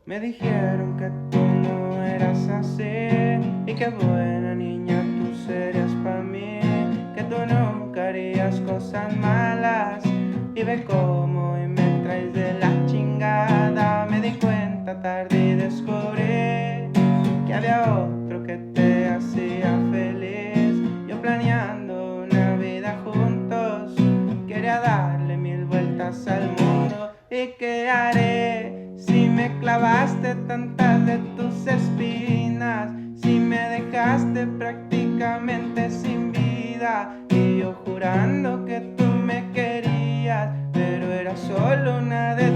Me dijeron que tú no eras así y que buena niña tú serías pa' mí, que tú nunca harías cosas malas y ve cómo hoy me traes de la chingada. Me di cuenta tarde y descubrí que había otro que te hacía feliz. Yo planeando una vida juntos, quería darle 1000 vueltas al mundo. ¿Y qué haré si me clavaste tantas de tus espinas? Si me dejaste prácticamente sin vida y yo jurando que tú me querías, pero era solo una de